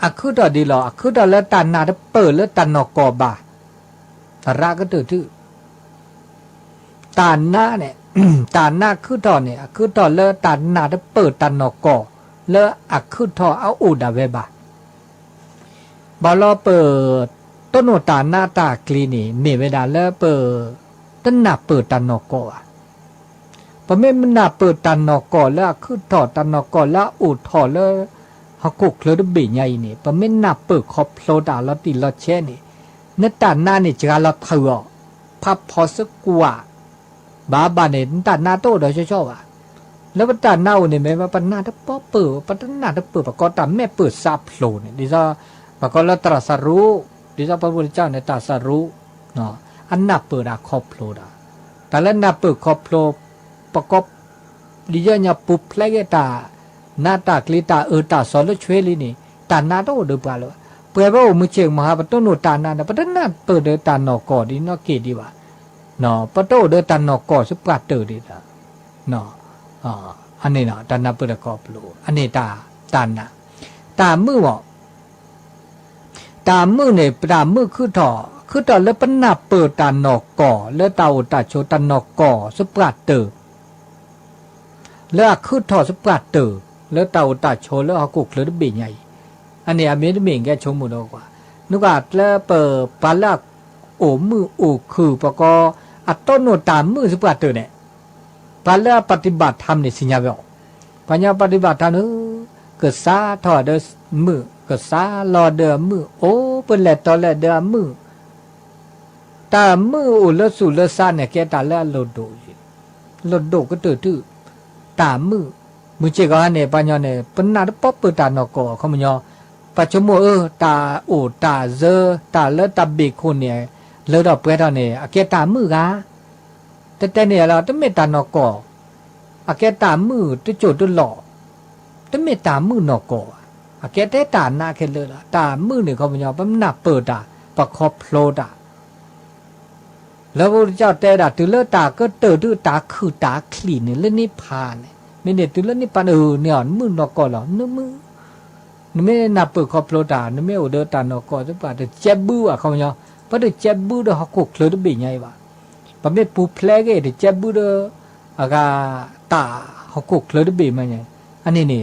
อะคือดอดีหรออะคือดอแล้วตาหน้าจะเปิดแล้วตานอกอบาตาระก็ตื้อตาหน้าเนี่ย ตาหน้าคือตอนเนี่ยคือตอนเลตาหน้าจะเปิดตานอกอเลอะคือทอเอาอูดาเวบาบอลเปิดต้นตาหน้าตากลีนี่เมเวดาเลเปิดต้นหน้าเปิดตานอกอพอไม่มันหน้าเปิดตานอกอแล้วคือทอตานอกอแล้วอูดทอเลฮักกุกเลดบีใหญ่นี่พอไม่หน้าเปิดขอบโซดาแล้วตีละเช่นี่นตาหน้านี่จะเราเถื่อพับพอสกัวบาเนี่ยตาหน้าโตเดี๋ยวชอบอ่ะแล้วตาหน้าเนี่ยแม้ว่าปัญหาถ้าป้อเปิดปัญหาถ้าเปิดปก็ตาแม่เปิดซาโผล่เนี่ยดิฉันปก็เราตรัสรู้ดิฉันพระพุทธเจ้าในตรัสรู้เนาะอันน่าเปิดอะครอบโผล่อะแต่แล้วน่าเปิดครอบโผล่ประกอบดิฉันเนี่ยปุ๊บเพลกตาหน้าตากลิตาตาสอนแล้วช่วยลินี่ตาหน้าโตเดือบเลยเพื่อว่ามุเชงมหาปตโนตานานะปตนาเปิดเดตานอกอดีนอเกดีว่าเนาะปตโตเดตานอกอสุปราเตอร์ดีละเนาะอันนี้เนาะตานาเปิดกอบโลอันนี้ตานะตามือบ่ตามือเนี่ยตามือคือต่อแล้วปนาเปิดตานอกอแล้วตาอุตาโชตานอกอสุปราเตอร์แล้วคือต่อสุปราเตอร์แล้วตาอุตาโชแล้วเอากุกเลยบีใหญ่อันนี้อเมริกาแกชมหมดกว่านึกว่าแล้วเปิดปลาโอมือโอคือปก็อัตโตโนตามมือสุปราเตอร์เนี่ยปลาปฏิบัติธรรมเนี่ยสิญญาบอกปัญญาปฏิบัติธรรมเกิดซาถอดเดอมือเกิดซารอเดอมือโอ้เป็นแหละตอนแหละเดอมือตามืออุลสุลซาเนี่ยแกตาแล้วโลดก็ตื้อตามือเจก็เนี่ยปัญญาเนี่ยเป็นนาป๊อปเปิดตานอกเขามันยอปัจจุบันตาโอตาเจตาเลตาบิคนเนี่ยเลดอกเปตาเนี่ยอาเกตามือกาแต่เนี่ยเราต้องไม่ตานอกอาเกตามือตุโจตุหล่อต้องไม่ตามือนอกอาเกตตาหน้าแค่เลยละตามือเนี่ยเขามันยอปั๊มหน้าเปิดประคอบโผล่แล้วพระเจ้าแต่ตุเลตาก็ตื้อตาคือตาคลีเนี่ยเล่นนิพพานเนี่ยไม่เนี่ยตุเลนิพพานเนี่ยมือนอกหรอเนื้อมือไม่นับเปิดคอปโลดาไม่เอาเดินตานอกจะป่าแต่เจ็บบื้อเขาเนี่ยเพราะเด็กเจ็บบื้อเด็กเขาคุกเลยได้บีไงวะพอไม่ปูเพลกเด็กเจ็บบื้อเด็กอากาตาเขาคุกเลยได้บีมาไงอันนี้นี่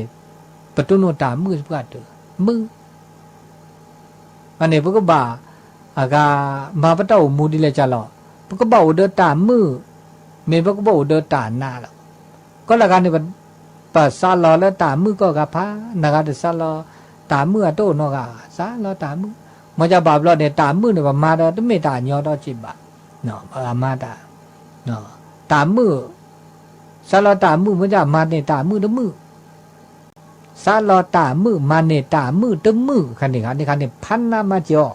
ประตูโนตามือป่าเด้อมืออันนี้พวกก็บ่าอากามาประตูมูดีเลยจ้าหรอพวกก็บ่าเดินตามือเมย์พวกก็บ่าเดินตาหน้าหรอกก็ละกันนี่มันปัสสาวะแล้วตามือก็กระพานักการสัลลอตามือโตนอกาสาลอตามือมันจะบาปเราเนี่ยตามือเนี่ยมาได้ต้องไม่ตาญอดจิบะเนาะมาตาเนาะตามือสาลอตามือมันจะมาเนี่ยตามือเด้อมือ ซาลอตามือมาเนตามือตึมือคันนี้พันนามาเจาะ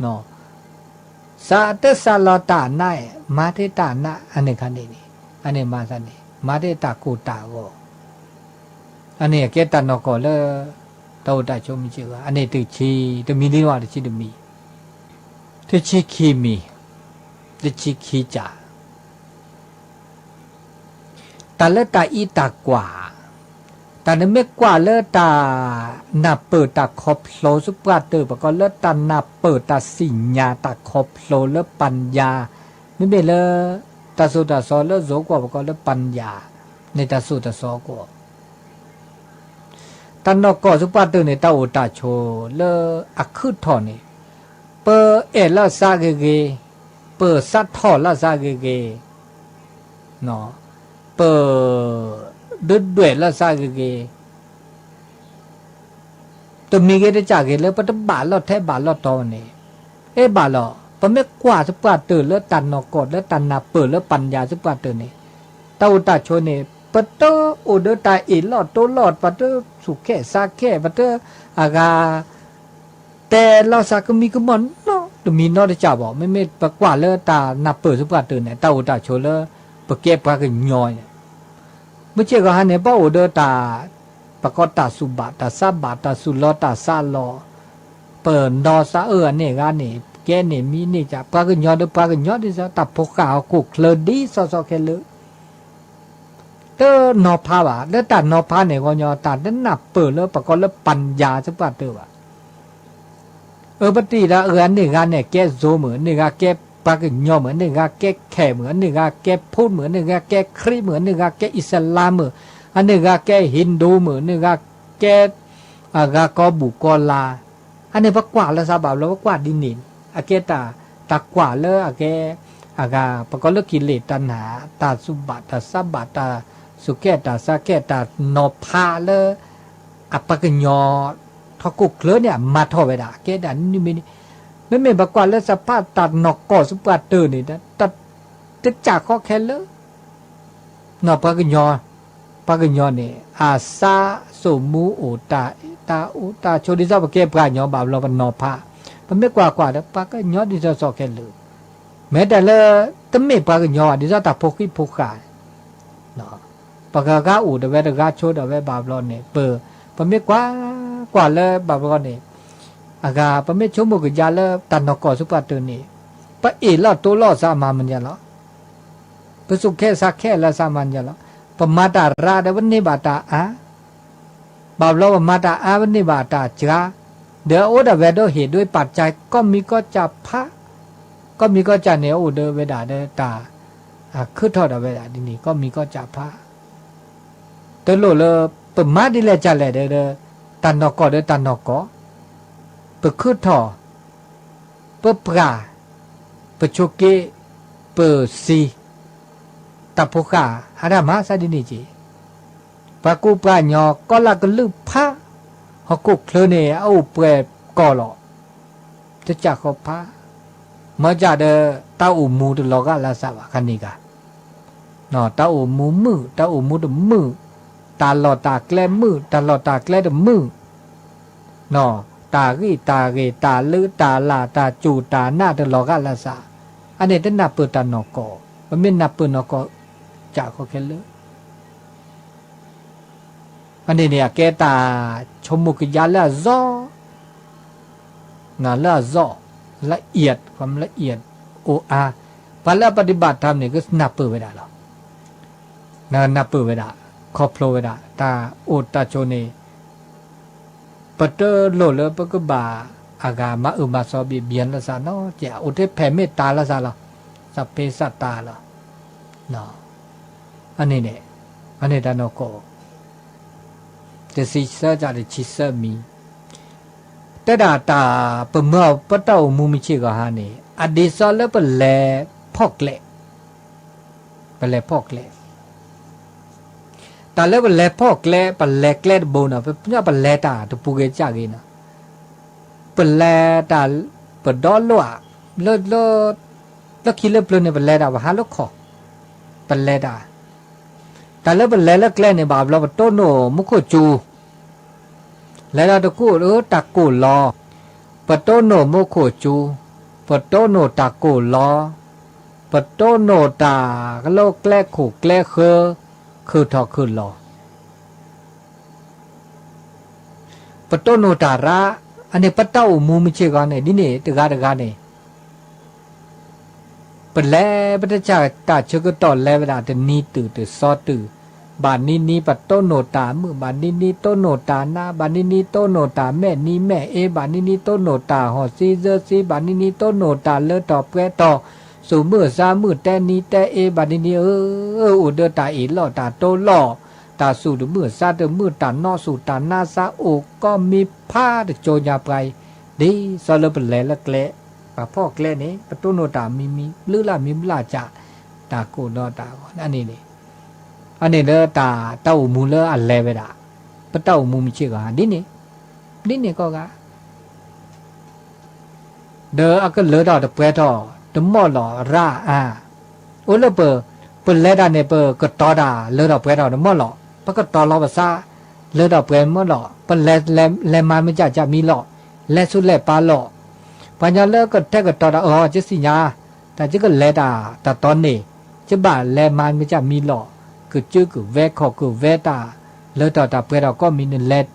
เนาะซาเตซาลอตาไนมาเตตานะอันนี้คันนี้อันนี้มาสันนี่มาเตตากูตาโกอันนี้เกตันนอกอเลตาอุตาชมจิกอันนี้ตึชีตมีนี่ว่าตึชีตมีตึชีคีมีตึชีคีจาตาเลตาอีตากว่าตาเนเมกว่าเลตานาเปิดตาคอบโลสุปราเตอร์ปก็เลตานาเปิดตาสิญญาตาคอบโลเลปัญญาไม่เบลตาสุตาซอเลโซกว่าปก็เลปัญญาในตาสุตาซอกว่าตานอกอสุปราเตอร์ในตาโอตาโชเลอักขุทอนี่เปเอลซาเกเกเปสัททอลซาเกเกเนาะเปด้วยละซาเกเกตัวมีเกได้จากเกเลยปะตบาลอแทบาลอตอนี่บาลอปะเมกว่าสุปราเตอร์เลตันนอกอเลตันนาเปิดเลปัญญาสุปราเตอร์นี่ตาอุตาโชนี่ปะเตอโอเดตาอีลอดโตลอดปะเตอสุแค่ซาแค่ปะเตออากาแต่เราสักมีก็มันเนาะตัวมีนอได้จ่าบอกไม่ปะกว่าเลตานาเปิดสุปราเตอร์เนี่ยตาอุตาโชเลปะเก็บปะก็ย่อยเมื่อเจ้าก็หันเนี่ยป้าโอเดตาปะกอตาสุบาตาซาบาตาสุลอตาซาลอเปิดนอซาเนี่ยกันนี่แกเนี่ยมีนี่จ้ะปะก็ย่อยเด้อปะก็ย่อยดิซะตาพกขาวกุกเคลดีซอแค่เลยเตอนอพาว่าแล้วตานอพาเนี่ยก็ย่อตานั้นนับเปิดแล้วปะกอแล้วปัญญาสุปาเตอว่าปฏิละอันนี้กันเนี่ยแกโซเหมือนนี่ก็แกปากย่อเหมือนนี่ก็แกแข่เหมือนนี่ก็แกพูดเหมือนนี่ก็แกคริเหมือนนี่ก็แกอิสลามเหมือนอันนี้ก็แกฮินดูเหมือนนี่ก็แกกอบุกอลาอันนี้พักกว่าแล้วซาบาแล้วพักกว่าดินินอาเกตากว่าเลยอาเกปกติกิเลสตัณหาตาสุบาตาซาบาตาสุแกตาซาแกตานอพาเลยอัปปะกยอทอกุกเลยเนี่ยมาทอไปด่าแกดันนี่ไม่บอกว่าแล้วสภาพตัดนอกก่อสุปราเตอร์นี่นะตัดจะจากข้อแค่เลยนอปากยอนี่อาซาสมูโอตาโชดิซาปเก็บปากยอบาเราเป็นนอพามันไม่กว่าแล้วปากยอดิซาสอแค่เลยแม้แต่ละตั้งไม่ปากยอดิซาตาพกิพกาเนาะปากกาอูดเวดกาโชดเวบาเราเนี่ยเปิดมันไม่กว่าแล้วบาเราเนี่ยอากาปะเมชมุกยาเลตันนกอสุปาเตนี่ปะเอลอตัวลอสามามันยาลอปะสุแค่สักแค่ละสามันยาลอปะมาตาราดวันนี้บาตาบาบลอมาตาวันนี้บาตาจาเดี๋ยวโอดเวดเหตุด้วยปัจจัยก็มีก็จะพะก็มีก็จะเนโอเดเวดาเดตาคือทอดเวดาดินี่ก็มีก็จะพะตโลเลปะมาดิเลจะเลเดตันนกอเดตันนกอปะคือทอปะปราปะโชเกปะซีตะโพกาหาดามาซาดินิจิปะกูปราญอก็ละกลึพะฮอกุเคลเนเอาเปรกอลอจะจักขอพะมาจาเดตาอุมูตลอกะลาซาบะคันนี้กะเนาะตาอุมูมือตาอุมูดมือตาลอตาแกลมือตาลอตาแกลดมือเนาะตากีตาเกตาลือตาลาตาจูตาหน้าตลอกะลาซาอันนี้นับเปิดตานอกอมันไม่นับเปิดนอกอจากเขาแค่เลยอันนี้เนี่ยแกตาชมุกยาละซอนะละซอละเอียดความละเอียดโออาพอละปฏิบัติธรรมเนี่ยก็นับเปิดไว้ได้หรอนับเปิดไว้ได้ครอบโลไว้ได้ตาโอตาโชเนปะเตอโลเลปะกบาอากามามาซอบีเบียนละซาเนาะจะอุเทแผ่เมตตาละซาละสัพเพสัตตาละเนาะอันนี้เนี่ยอันนี้ตานอกจะสิเสจะได้ชิเสมีแต่ดาตาปะเมื่อปะเต้ามูมิชิกะฮานี่อดีซอเลปะแลพอกแลปะแลพอกแลตาเลปะแลพอกแลปะแลแกลดโบนะปะปะแลตาตะปูเกจาเกนะปะแลตาปะดอลัวแล้วคิดเล็บเลยเนี่ยปะแลตาว่าหาลูกขอปะแลตาแต่แล้วปะแลแล้วแกลเนี่ยบาปเราปะโตโนมุขจู แล้วเราตะกู้ตะกู้รอปะโตโนโมโคจูปะโตโนตะกู้รอปะโตโนตากะโลแกล้ขู่แกล้คือทอคือรอปะโตโนตาระอันนี้ปะเต้ามูมิเชกานเนี่ยนี่ตะกาเนี่ยปะแลปะตะจากตาชกตอแลเวลาแต่นี้ตื่นซอตื่บานนี้ปะโตโนตามือบานนี้โตโนตานาบานนี้โตโนตาแม่นี้แม่บานนี้โตโนตาหอซีเจอซีบานนี้โตโนตาเลตอแปตอสู่มือซามือแต่นี้แต่บานนี้อุดตาหล่อตาโตหล่อตาสู่มือซาเดมือตานอสู่ตานาซาโอก็มีผ้าโจญาไปดีซอลเปแลละแกลปะพ่อแกลนี่ปะโตโนตามีลือละมีลาจาตาโกนอตาอันนี้นี่อันนี้เลตาเต้ามูเลอันเลเวดาปะเต้ามูมิเชกาดินี่ก็กะเดออะก็เลดอตะเปตอตะมอลอราโอเลเปเลดาเนเปก็ตอดาเลดอเปตอตะมอลอปะก็ตอลอภาษาเลดอเปมอลอปะเลมาไม่จะมีลอเลสุเลปาลอปัญญาเลก็แทก็ตอดาจิสิญาแต่จิก็เลดาตะตอนนี้จิบะเลมาไม่จะมีลอคือจื้อคือเวคอคือเวตาเลตอตาเปเราก็มี1เลด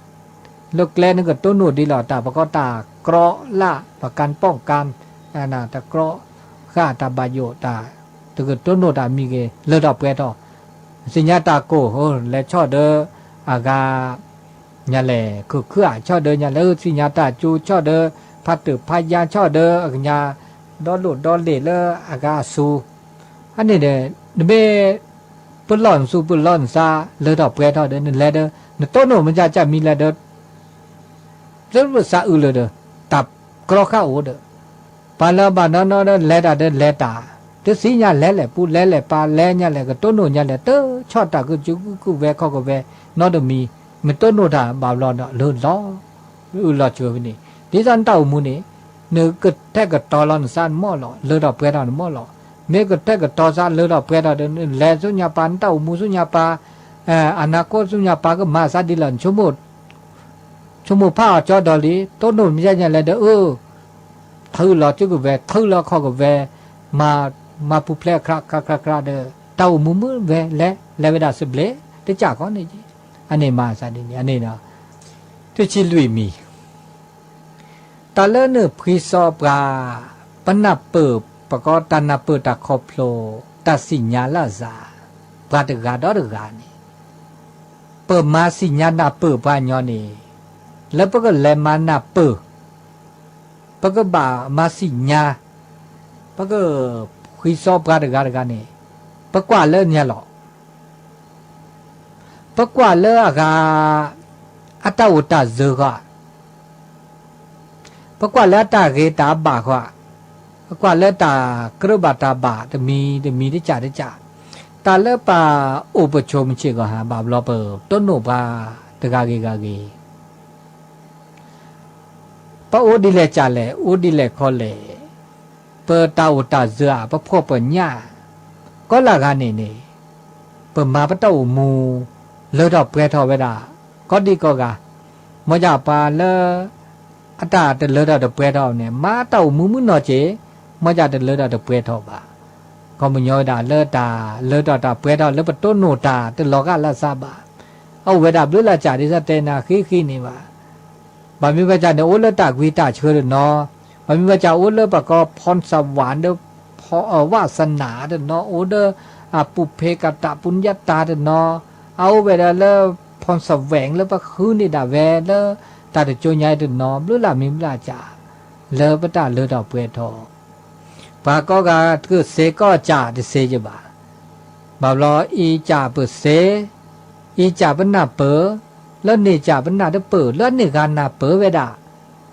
ลูกแลนึงก็ต้นโนดีหล่อตาปะก็ตาเกราะละประกันป้องกันน่ะตะเกราะฆ่าตาบาโยตาตะก็ต้นโนตามีเกเลตอเปตอสิญญาตาโกโหและชอเดออากาญะแลคือชอเดอญะเลสิญญาตาจูชอเดอพัตตุพายาชอเดออญาดอลุดอเลเลอากาสูอันนี้เด้เบปุลอนสูปุลอนซาเลดอเปตอเดนเลเดนต้นโนมันจะมีเลเดจนว่าซาเลเดตับกรอข้าโอเดปาลาบานอนอเลดาเดเลตาตสิญาเลปูเลปาเลญาเลก็ต้นโนญาเลเตชอตาก็จุกุเวคอก็เวนอดมีมันต้นโนดาบาลอนเลลอลอจูนี่ดิซันเต้ามูนี่เนกแทกตอลอนซานมอลอเลดอเปตอมอลอเมกแทกตอซาเลดอเปตอเดเลซุญาปานเต้ามูซุญาปาอนาคตซุญาปาก็มาซาดิลันชั่วโมงผ้าจอดอลีต้นโนมีญาเลเดถือลอจุกเวถือลอข้อก็เวมาผู้แพร่คราเดเต้ามูมือเวและเวลาสิบเลแต่จากก็นี่อันนี้มาซาดิอันนี้เนาะที่ชิลุยมีตาเลเนพริซอบกาปนับเปิบปะก็ตานาเปิดตาคอพโลตาสิญญาลาซาปาตกาดอดกานี่เปิดมาสิญญานาเปิดปานยอนี่แล้วปะก็เลมานาเปิดปะก็บ่ามาสิญญาปะก็พริซอบกาดกานี่ปะกว่าเลเนี่ยหรอปะกว่าเลกาอัตอุตาเจกะปะกว่าเลตาเกตาบากว่าปะกว่าเลตากระบาตาบาตมีได้จ่าตาเลปาอุปโชมเชกหาบาบลอเปต้นโนบาตะกาเกปะโอดิเลจ่าเลโอดิเลคอเลเปตาอุตาเจอะปะพ่อปะญาก็ละกานี่เปมาปะเต้ามูเลดอเปทอเวดาก็ดีก็กามอจาปาเลอัตตาเตเลดอเปทอเนี่ยมาเต้ามูนอเจมอจาเตเลดอเปทอบาก็มญอดาเลดอตาเปทอเลปะต้นโนตาเตลอกาลาซาบาเอาเวดาบลุลาจาดิซะเตนาขี้นี่ว่าบามีวะจาเนโอเลตากวีตาเชอเนาะบามีวะจาโอเลปะก็พรสวรรค์เดพอวาสนาเดเนาะโอเดปุเพกตะปุญญาตาเดเนาะเอาเวลาเลพรสแหวงแล้วปะคืนนี่ดาเวเลตาเดโจญายเดเนาะลุลามิมลาจาเลปะตาเลดอเปทอปาก็กาคือเสก็จาเดเสจบาบาลออีจาเปเสอีจาปนาเปแล้วนี่จาปนาเดเปแล้วนี่กานาเปเวดา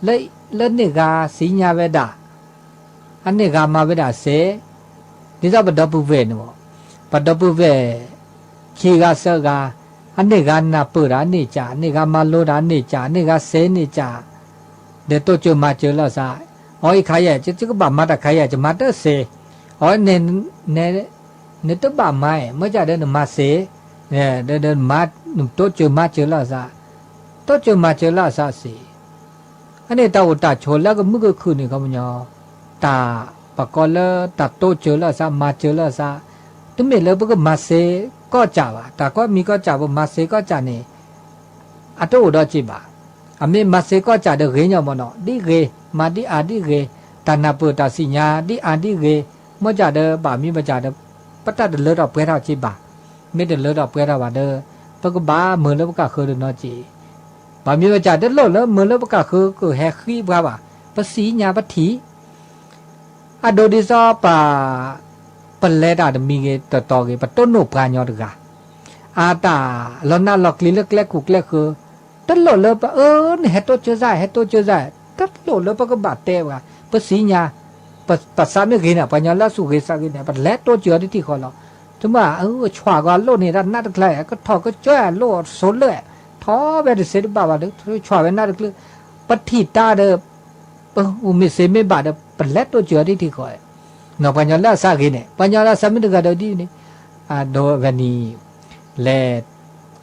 แล้วนี่กาสิญญาเวดาอันนี้กามาเวดาเสนี่จะปดปุเวเนาะปดปุเวชีกาเสกาอันนี้กานาเปรานี่จานี่กามาโลดานี่จานี่กาเสนี่จาเดโตโจมาเจลาซาอ๋ออีขายะจะก็บามาตะขายะจะมาตะเสอ๋อเนตบาไม้เมื่อจะเดินมาเสเนี่ยเดินมาโตโจมาเจลาซา တော့ကျမကျလာစားစီအနေတော့တာချိုလာကမှုကခုနေကမညာတာပကောလတာတော့ကျလာစားမကျလာစားတမေလဘကမဆေก็ကြပါတာก็มีก็ကြဘမဆေก็ကြနေအတော့တော့ကြည့်ပါအမေမဆေก็ကြတဲ့ရင်းညောမနော်ဒီရေမာဒီအာဒီရေတဏပတာစီညာဒီအာဒီရေမကြတဲ့ဗာမိမကြတဲ့ပတ္တတလောတော့ပွဲတော့ကြည့်ပါမေတ္တလောတော့ပွဲတော့ပါတဲ့ပကဘာမလဘကခေါ်လို့နော်ကြည့်ဗာမိမကြတဲ့လောလမလဘကခေါ်ကိုဟဲခီဘာပါပစီညာပတိအဒိုဒီစာပါပလဲတာတမီကေတော်တော်ကေပတွနုဘာညောတကအာတာလောနာလောက်ကလီလက်လက်ကုကလက်ခတလောလပနေဟတိုချဇာဟတိုချဇာတလောလပကဘတ်တဲဝပစီညာပစာမေကေနာပညာလဆုကေစာကေနာပလက်တိုချောတိခေါ်လောကျမချွာကလို့နေတာနတ်တကလိုက်ကထောက်ကကျွဲလို့ဆိုလဲထောပဲဒီစေတပါပါလို့ချွာပဲနတ်တကလပတိတာတဲ့ဥမစေမေပါတဲ့ပလက်တိုချောတိခေါ်နော်ပညာလစာကေနေပညာလစမိတကတော့ဒီနေအာဒေါ်ဗနီလေ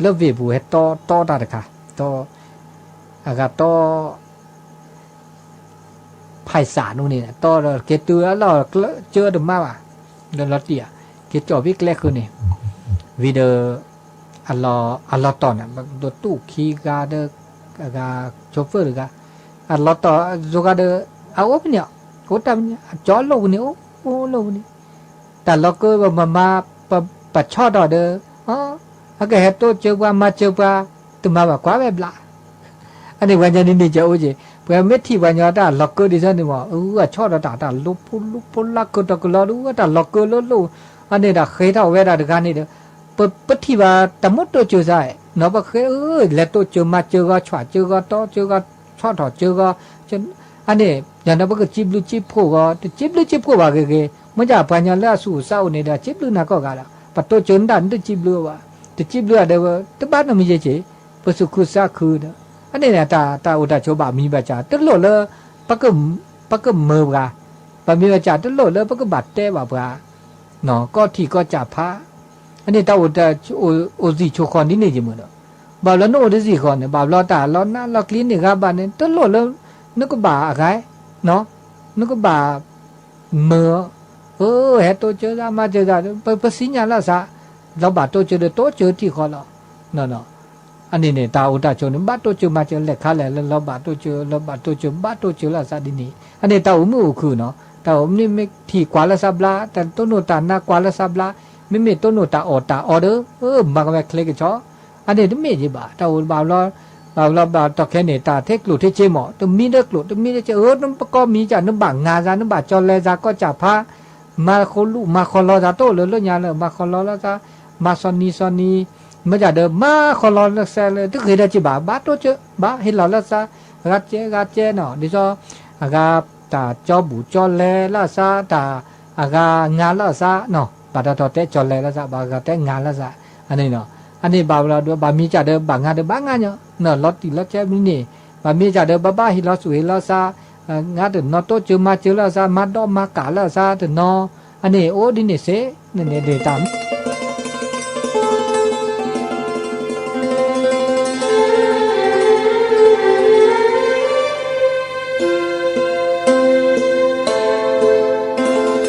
လဝေဘူးဟတောတာတခါတော့အကတော့ဖိုက်စာနုနေတော့ကေတူလောเจอดมาว่ะลอตตี้ကေจ่อวิกแลคือนี่วีเดออัลลอตอนน่ะตัวตู้คีกาเดกาโชเฟอร์กาอัลลอตอโจกาเดเอาอปเนี่ยโกตามจ่อโลนี่โอ้โลนี่แต่ล็อกเกอร์มาปะชอดอเดออ๋ออะเฮโตเจอว่ามาเจอว่าตุมาว่ากว่าแบบละอันนี้วันจันนี้จะโอจิเพื่อเม็ดที่วันยาตาล็อกเกอร์ดิซันนี่ว่าชอดตาลุปุลักกตกลอดูตาล็อกเกอร์ลุอันนี้เคยเท่าเวลาดกันนี่เด้อปฏิว่าตมุตโตเจอใส่เนาะบ่เคยแล้วโตเจอมาเจอก็ฉวาเจอก็ตอเจอก็ชอดเจอก็จนอันนี้อย่างนั้นบ่ก็จิบลุจิบโพก็จิบลุจิบโพว่าเกมันจะปัญญาละสู่เศร้านี่เด้อจิบลุน่ะก็กะละปะโตจนดันตจิบลุว่าตจิบลุอะเด้อตบ้านน่ะมีเจปสุคุสะคือเด้ออันนี้น่ะตาอุตะโชบะมีบะจาตโลเลปะกะเมอบะปะมีบะจาตโลเลปะกะบะเตบะบะเนาะก็ที่ก็จะพาอันนี้ตาอุตะโอซิโชคอนนี่นี่จิมื้อเนาะบ่าวละโนโอซิคอนเนี่ยบ่าวลอตาลอนาลอคลินิกบะเนี่ยตโลเลนึกบะอะไกเนาะนึกบะเมอเฮโตเจอมาเจอปะสิญญาละซะเราบะโตเจอโตเจอที่ขอเนาะเนาะอันนี้เนี่ยตาอุตะโชเนี่ยบะโตเจอมาเจอเล็กคาแลเราบะโตเจอบะโตเจอละซะดินี่อันนี้ตาอุมุคือเนาะตาอุมนี่ไม่ที่กว่าละซับลาแต่ต้นโนตานะกว่าละซับลาไม่ต้นโนตาออเดอร์มากะคลิกจ่ออันนี้ไม่จิบะตาอุบ่าวบาตอแค่เนี่ยตาเทกลุเทเจหมอตมีเด็กลุตมีเด็กน้ำก็มีจ้ะน้ำบางงาจ้ะน้ำบาจอเลจ้ะก็จะพามาคนลูมาคนรอจ้ะโตเลยญาเลยมาคนรอแล้วจ้ะมาซอนนีมาจ้ะเดิมมาคนรอแล้วแซ่เลยตึกเฮดจิบะบาโตเจบะเฮลแล้วจ้ะกัดเจเนาะดิซออากาตาจอบูจอเลแล้วจ้ะตาอากางานแล้วจ้ะเนาะบาดตอเตจอเลแล้วจ้ะบากาเตงานแล้วจ้ะอันนี้เนาะอันนี้บาเราด้วยบามีจ้ะเดิมบางงานเนาะเนาะลอตติลอเจมินี่บามีจ้ะเดิมบ้าฮิลอสุฮิลอซางาเดนอโตเจมาเจลาซามาดอมากาลาซาเดนออันนี้โอ้ดินี่เสนี่เดตาม